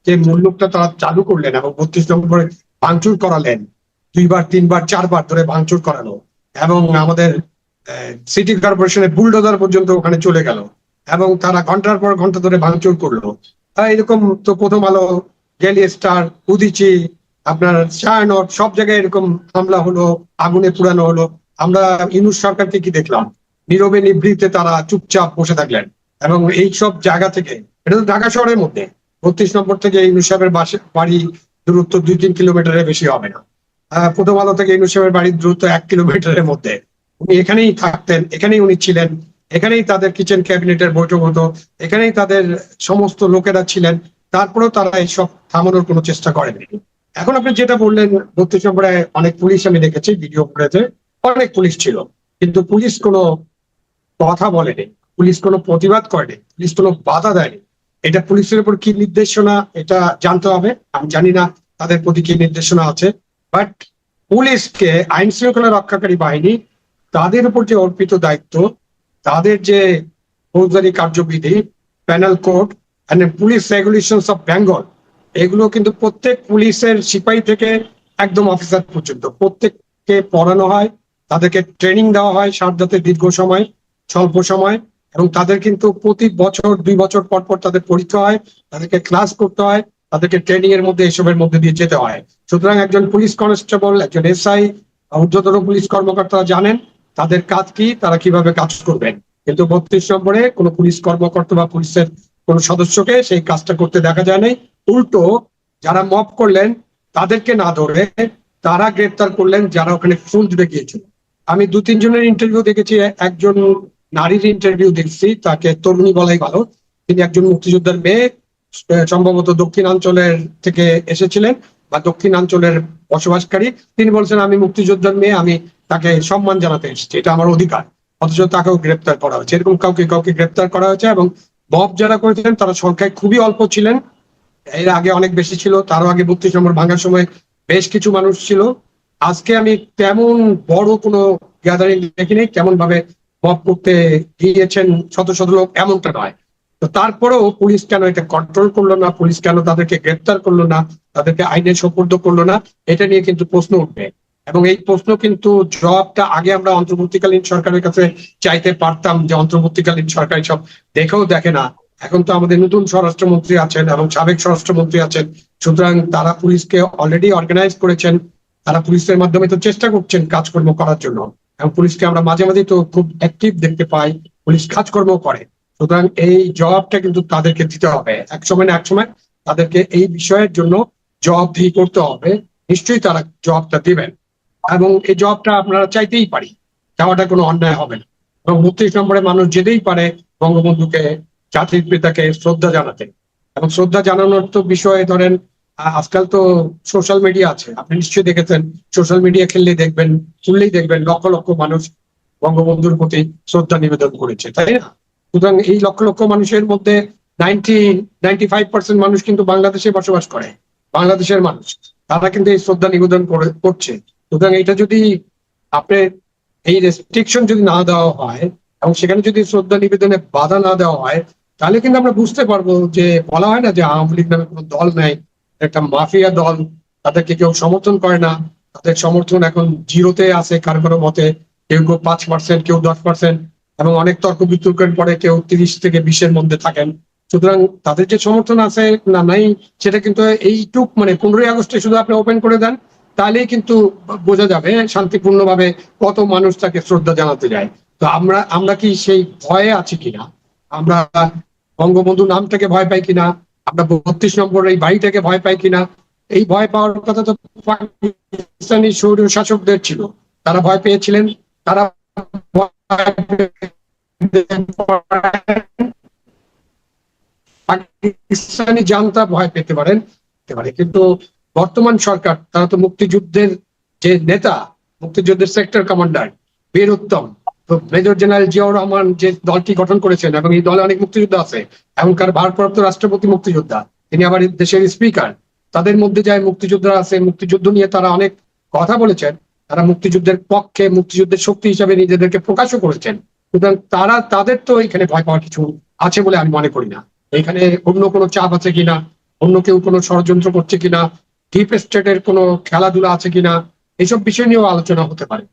যে মূল্যটা তারা চালু করলেন এবং 32 নম্বরে ভাঙচুর করালেন, 2বার 3বার 4বার ধরে ভাঙচুর করানো, এবং আমাদের সিটি কর্পোরেশনের বুলডোজার পর্যন্ত ওখানে চলে গেল, এবং তারা ঘন্টার পর ঘন্টা ধরে ভাঙচুর করলো। এরকম তো প্রথম আলো, ডেইলি স্টার, উদীচি, আপনার ছায়ানট, সব জায়গায় এরকম হামলা হলো, আগুনে পুরানো হলো। আমরা ইউনূস সরকারকে কি দেখলাম? নীরবে নিভৃতে তারা চুপচাপ বসে থাকলেন। এবং এই সব জায়গা থেকে, এটা তো ঢাকা শহরের মধ্যে, 32 নম্বর থেকে ইউনূস সাহেবের বাড়ি দূরত্ব 2-3 কিলোমিটারের বেশি হবে না। প্রথম আলো থেকে ইউনূস সাহেবের বাড়ির দূরত্ব 1 কিলোমিটারের মধ্যে। উনি এখানেই থাকতেন, এখানেই উনি ছিলেন, এখানেই তাদের কিচেন ক্যাবিনেটের বৈঠক হতো, এখানেই তাদের সমস্ত লোকেরা ছিলেন। তারপরেও তারা এইসব থামানোর কোনো চেষ্টা করেনি। এখন আপনি যেটা বললেন, 32 নম্বরে অনেক পুলিশ আমি দেখেছি, ভিডিও ফুটেজে অনেক পুলিশ ছিল, কিন্তু পুলিশ কোনো কথা বলেনি, পুলিশ কোনো প্রতিবাদ করেনি, পুলিশ কোনো বাধা দেয়নি। এটা পুলিশের উপর কি নির্দেশনা এটা জানতে হবে, আমি জানি না তাদের প্রতি কি নির্দেশনা আছে। বাট পুলিশকে, আইন শৃঙ্খলা রক্ষাকারী বাহিনী তাদের উপর যে অর্পিত দায়িত্ব, তাদের যে ফৌজদারি কার্যবিধি, penal code and police regulations of Bengal, এগুলো কিন্তু প্রত্যেক পুলিশের সিপাহী থেকে একদম অফিসার পর্যন্ত প্রত্যেককে পড়ানো হয়, তাদেরকে ট্রেনিং দেওয়া হয় সারদাতে দীর্ঘ সময়, স্বল্প সময়, এবং তাদের কিন্তু প্রতি বছর 2 বছর পর পর তাদের পরীক্ষা হয়, তাদেরকে ক্লাস করতে হয়, তাদেরকে ট্রেনিং এর মধ্যে এসবের মধ্যে দিয়ে যেতে হয়। সুতরাং একজন পুলিশ কনস্টেবল, একজন এসআই, ঊর্ধ্বতন পুলিশ কর্মকর্তারা জানেন তাদের কাজ কি, তারা কিভাবে কাজ করবেন। কিন্তু 32 নম্বরে কোনো পুলিশ কর্মকর্তা বা পুলিশের কোন সদস্যকে সেই কাজটা করতে দেখা যায় নাই। উল্টো যারা মব করলেন তাদেরকে না ধরে তারা গ্রেপ্তার করলেন যারা ওখানে ফুল দিতে গিয়েছিল। আমি 2-3 জনের ইন্টারভিউ দেখেছি, একজন নারীর ইন্টারভিউ দেখছি, তাকে তরুণী বলাই ভালো। তিনি একজন মুক্তিযোদ্ধার মেয়ে, সম্ভবত দক্ষিণাঞ্চলের থেকে এসেছিলেন বা দক্ষিণাঞ্চলের বসবাসকারী। তিনি বলছেন আমি মুক্তিযোদ্ধার মেয়ে, আমি তাকে সম্মান জানাতে এসেছি, এটা আমার অধিকার। অথচ তাকেও গ্রেপ্তার করা হয়েছে। এরকম কাউকে কাউকে গ্রেপ্তার করা হয়েছে, এবং মব যারা করেছিলেন তারা সংখ্যায় খুবই অল্প ছিলেন। এর আগে অনেক বেশি ছিল, তারও আগে 32 নম্বর ভাঙার সময় বেশ কিছু মানুষ ছিল। আজকে আমি তেমন বড় কোনো গ্যাদারিং দেখিনি, কেমন ভাবে মব করতে গিয়েছেন শত শত লোক, এমনটা নয়। তো তারপরেও পুলিশ কেন এটা কন্ট্রোল করলো না, পুলিশ কেন তাদেরকে গ্রেপ্তার করলো না, তাদেরকে আইনের সোপর্দ করলো না, এটা নিয়ে কিন্তু প্রশ্ন উঠবে। এবং এই প্রশ্ন কিন্তু জবাবটা আগে আমরা অন্তর্বর্তীকালীন সরকারের কাছে চাইতে পারতাম, যে অন্তর্বর্তীকালীন সরকার সব দেখেও দেখে না। এখন তো আমাদের নতুন স্বরাষ্ট্রমন্ত্রী আছেন এবং সাবেক স্বরাষ্ট্রমন্ত্রী আছেন, সুতরাং তারা পুলিশকে অলরেডি অর্গানাইজ করেছেন, তারা পুলিশের মাধ্যমে তো চেষ্টা করছেন কাজকর্ম করার জন্য, এবং পুলিশকে আমরা মাঝে মাঝে তো খুব অ্যাক্টিভ দেখতে পাই, পুলিশ কাজকর্ম করে। সুতরাং এই জবাবটা কিন্তু তাদেরকে দিতে হবে, এক সময় না এক সময় তাদেরকে এই বিষয়ের জন্য জবাবদিহি করতে হবে। নিশ্চয়ই তারা জবাবটা দিবেন, এবং এই জবাবটা আপনারা চাইতেই পারি, চাওয়াটা কোনো অন্যায় হবে না। এবং 32 নম্বরে মানুষ যেতেই পারে বঙ্গবন্ধুকে, জাতির পিতাকে শ্রদ্ধা জানাতে। এবং শ্রদ্ধা জানানোর তো বিষয়ে ধরেন আজকাল তো সোশ্যাল মিডিয়া আছে, আপনি নিশ্চয়ই দেখেছেন, সোশ্যাল মিডিয়া খুললেই দেখবেন লক্ষ লক্ষ মানুষ বঙ্গবন্ধুর প্রতি শ্রদ্ধা নিবেদন করেছে, তাই না? সুতরাং এই লক্ষ লক্ষ মানুষের মধ্যে 95% মানুষ কিন্তু বাংলাদেশে বসবাস করে, বাংলাদেশের মানুষ, তারা কিন্তু এই শ্রদ্ধা নিবেদন করছে। সুতরাং এটা যদি আপনি এই রেস্ট্রিকশন যদি না দেওয়া হয় এবং সেখানে যদি শ্রদ্ধা নিবেদনে বাধা না দেওয়া হয়, তাহলে কিন্তু আমরা বুঝতে পারবো যে বলা হয় না যে আওয়ামী লীগ নামে কোনো দল নাই, একটা মাফিয়া দল, তাদেরকে কেউ সমর্থন করে না, তাদের সমর্থন এখন জিরোতে আছে কারো কারো মতে, কেউ কেউ 5%, কেউ 10%, এবং অনেক তর্ক বিতর্কের পরে কেউ 30 থেকে 20-এর মধ্যে থাকেন। সুতরাং তাদের যে সমর্থন আছে না নাই সেটা কিন্তু এইটুক, মানে 15ই আগস্টে শুধু আপনি ওপেন করে দেন, তাহলেই কিন্তু বোঝা যাবে শান্তিপূর্ণভাবে কত মানুষ তাকে শ্রদ্ধা জানাতে যায়। তো আমরা কি সেই ভয়ে আছি কিনা, আমরা বঙ্গবন্ধু নামটাকে ভয় পাই কিনা, আমরা 32 নম্বর এই বাড়িটাকে ভয় পাই কিনা? এই ভয় পাওয়ার কথা তো পাকিস্তানি সৌর শাসকদের ছিল, তারা ভয় পেয়েছিলেন, তারা পাকিস্তানি জানতা ভয় পেতে পারেন, কিন্তু বর্তমান সরকার, তারা তো মুক্তিযুদ্ধের যে নেতা, মুক্তিযুদ্ধের সেক্টর কমান্ডার বীর উত্তম, তো মেজর জেনারেল জিয়াউর রহমান যে দলটি গঠন করেছেন, এবং এই দলে অনেক মুক্তিযোদ্ধা আছে, এখনকার ভারপ্রাপ্ত রাষ্ট্রপতি মুক্তিযোদ্ধা, তিনি আবার দেশের স্পিকার, তাদের মধ্যে যায় মুক্তিযোদ্ধা আছে, মুক্তিযুদ্ধ নিয়ে তারা অনেক কথা বলেছেন, তারা মুক্তিযুদ্ধের পক্ষে, মুক্তিযুদ্ধের শক্তি হিসাবে নিজেদেরকে প্রকাশও করেছেন। সুতরাং তাদের তো এখানে ভয় পাওয়ার কিছু আছে বলে আমি মনে করি না। এখানে অন্য কোনো চাপ আছে কিনা, অন্য কেউ কোনো ষড়যন্ত্র করছে কিনা, ডিপ স্টেটের কোনো খেলাধুলা আছে কিনা, এইসব বিষয় নিয়েও আলোচনা হতে পারে।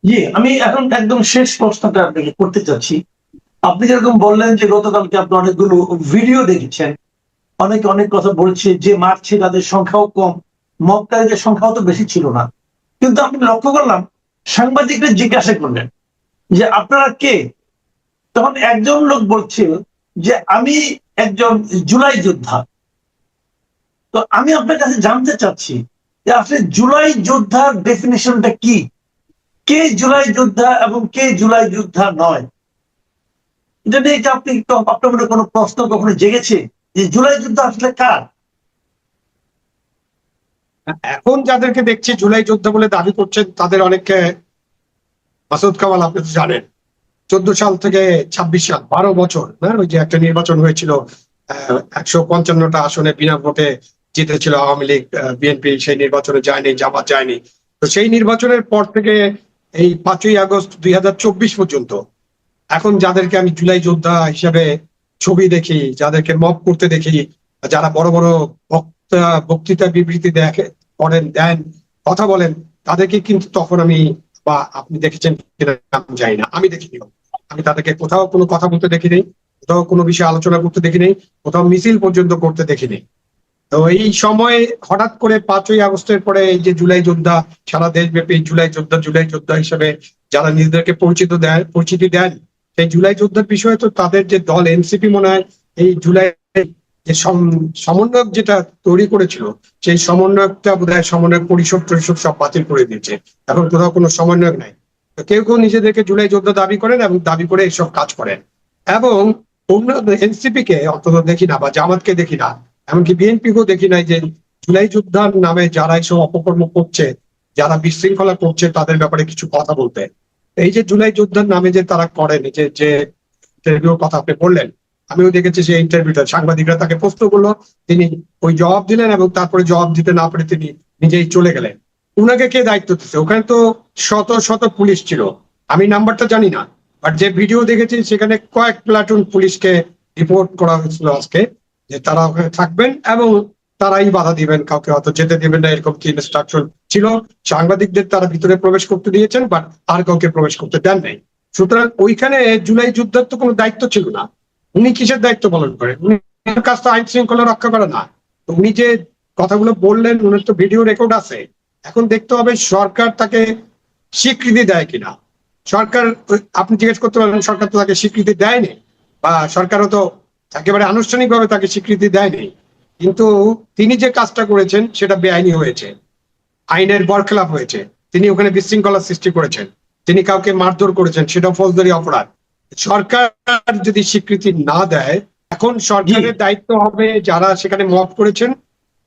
জি, আমি এখন একদম শেষ প্রশ্নটা আপনাকে করতে চাচ্ছি। আপনি যেরকম বললেন যে গতকালকে আপনি অনেকগুলো ভিডিও দেখেছেন, অনেকে অনেক কথা বলছে, যে মারছে তাদের সংখ্যাও কম, মবকারীদের সংখ্যাও তো বেশি ছিল না। কিন্তু আপনি লক্ষ্য করলাম সাংবাদিকরা জিজ্ঞাসা করলেন যে আপনারা কে, তখন একজন লোক বলছিল যে আমি একজন জুলাই যোদ্ধা। তো আমি আপনার কাছে জানতে চাচ্ছি যে আসলে জুলাই যোদ্ধার ডেফিনেশনটা কি, কে জুলাই যোদ্ধা এবং কে জুলাই যোদ্ধা নয়? এটা নিয়ে আপনি আপনার মনে কোনো প্রশ্ন কখনো জেগেছে যে জুলাই যোদ্ধা আসলে কার? এখন যাদেরকে দেখছি জুলাই যোদ্ধা বলে দাবি করছেন তাদের অনেকে, মাসুদ কামাল আপনি তো জানেন, 14 সাল থেকে 26 সাল 12 বছর না, ওই যে একটা নির্বাচন হয়েছিল 155টা আসনে বিনা ভোটে জিতেছিল আওয়ামী লীগ, বিএনপি সেই নির্বাচনে যায়নি, জামাত যায়নি। তো সেই নির্বাচনের পর থেকে এই 5ই আগস্ট 2024 পর্যন্ত এখন যাদেরকে আমি জুলাই যোদ্ধা হিসেবে ছবি দেখি, যাদেরকে মব করতে দেখি, যারা বড় বড় বক্তৃতা বিবৃতি করেন, দেন, কথা বলেন, তাদেরকে কিন্তু তখন আমি, বা আপনি দেখেছেন কিনা আমি জানি না, আমি দেখিনি। আমি তাদেরকে কোথাও কোনো কথা বলতে দেখিনি, কোথাও কোনো বিষয়ে আলোচনা করতে দেখিনি, কোথাও মিছিল পর্যন্ত করতে দেখিনি। তো এই সময় হঠাৎ করে 5ই আগস্টের পরে এই যে জুলাই যোদ্ধা, সারা দেশব্যাপী জুলাই যোদ্ধা হিসেবে যারা নিজেদেরকে পরিচিতি দেন, সেই জুলাই যোদ্ধার বিষয়ে তো তাদের যে দল এনসিপি মনে হয় এই জুলাই যে সমন্বয়ক যেটা তৈরি করেছিল, সেই সমন্বয়কটা বোধহয় সমন্বয়ক পরিষদ সব বাতিল করে দিয়েছে। এখন কোথাও কোনো সমন্বয়ক নাই। তো কেউ কেউ নিজেদেরকে জুলাই যোদ্ধা দাবি করেন এবং দাবি করে এইসব কাজ করেন। এবং এনসিপি কে অন্তত দেখি না, বা জামাতকে দেখি না, এমনকি বিএনপিকেও দেখি নাই যে জুলাই যোদ্ধার নামে যারা এইসব অপকর্ম করছে, যারা বিশৃঙ্খলা করছে, তাদের ব্যাপারে কিছু কথা বলতে। এই যে জুলাই যোদ্ধার নামে যে তারা করেন, যে ইন্টারভিউর কথা আপনি বললেন, আমিও দেখেছি সেই ইন্টারভিউটা, সাংবাদিকরা তাকে প্রশ্ন করলো, তিনি ওই জবাব দিলেন এবং তারপরে জবাব দিতে না পারে তিনি নিজেই চলে গেলেন। উনাকে কে দায়িত্ব দিচ্ছে? ওখানে তো শত শত পুলিশ ছিল, আমি নাম্বারটা জানি না, বাট যে ভিডিও দেখেছি সেখানে কয়েক প্লাটুন পুলিশকে রিপোর্ট করা হয়েছিল আজকে যে তারা ওখানে থাকবেন এবং তারাই বাধা দিবেন, কাউকে হয়তো যেতে দিবেন না, এরকম কি ইনস্ট্রাকশন ছিল। সাংবাদিকদের তারা ভিতরে প্রবেশ করতে দিয়েছেন, বাট আর কাউকে প্রবেশ করতে দেন নাই। সুতরাং ওইখানে জুলাই যুদ্ধের তো কোনো দায়িত্ব ছিল না। উনি কিসের দায়িত্ব পালন করেন? উনার কাজ তো আইন শৃঙ্খলা রক্ষা করা না। তো উনি যে কথাগুলো বললেন, উনার তো ভিডিও রেকর্ড আছে। এখন দেখতে হবে সরকার তাকে স্বীকৃতি দেয় কিনা। সরকার, আপনি জিজ্ঞেস করতে পারেন সরকার তো তাকে স্বীকৃতি দেয়নি, বা সরকারও তো একেবারে আনুষ্ঠানিকভাবে তাকে স্বীকৃতি দেয়নি, কিন্তু তিনি যে কাজটা করেছেন সেটা বেআইনি হয়েছে, আইনের বরখেলাপ হয়েছে। তিনি ওখানে বিশৃঙ্খলা সৃষ্টি করেছেন, তিনি কাউকে মারধর করেছেন, সেটা ফৌজদারি অপরাধ। সরকার যদি স্বীকৃতি না দেয়, এখন সরকারের দায়িত্ব হবে যারা সেখানে মব করেছেন,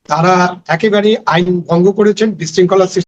তারা একেবারে আইন ভঙ্গ করেছেন, বিশৃঙ্খলা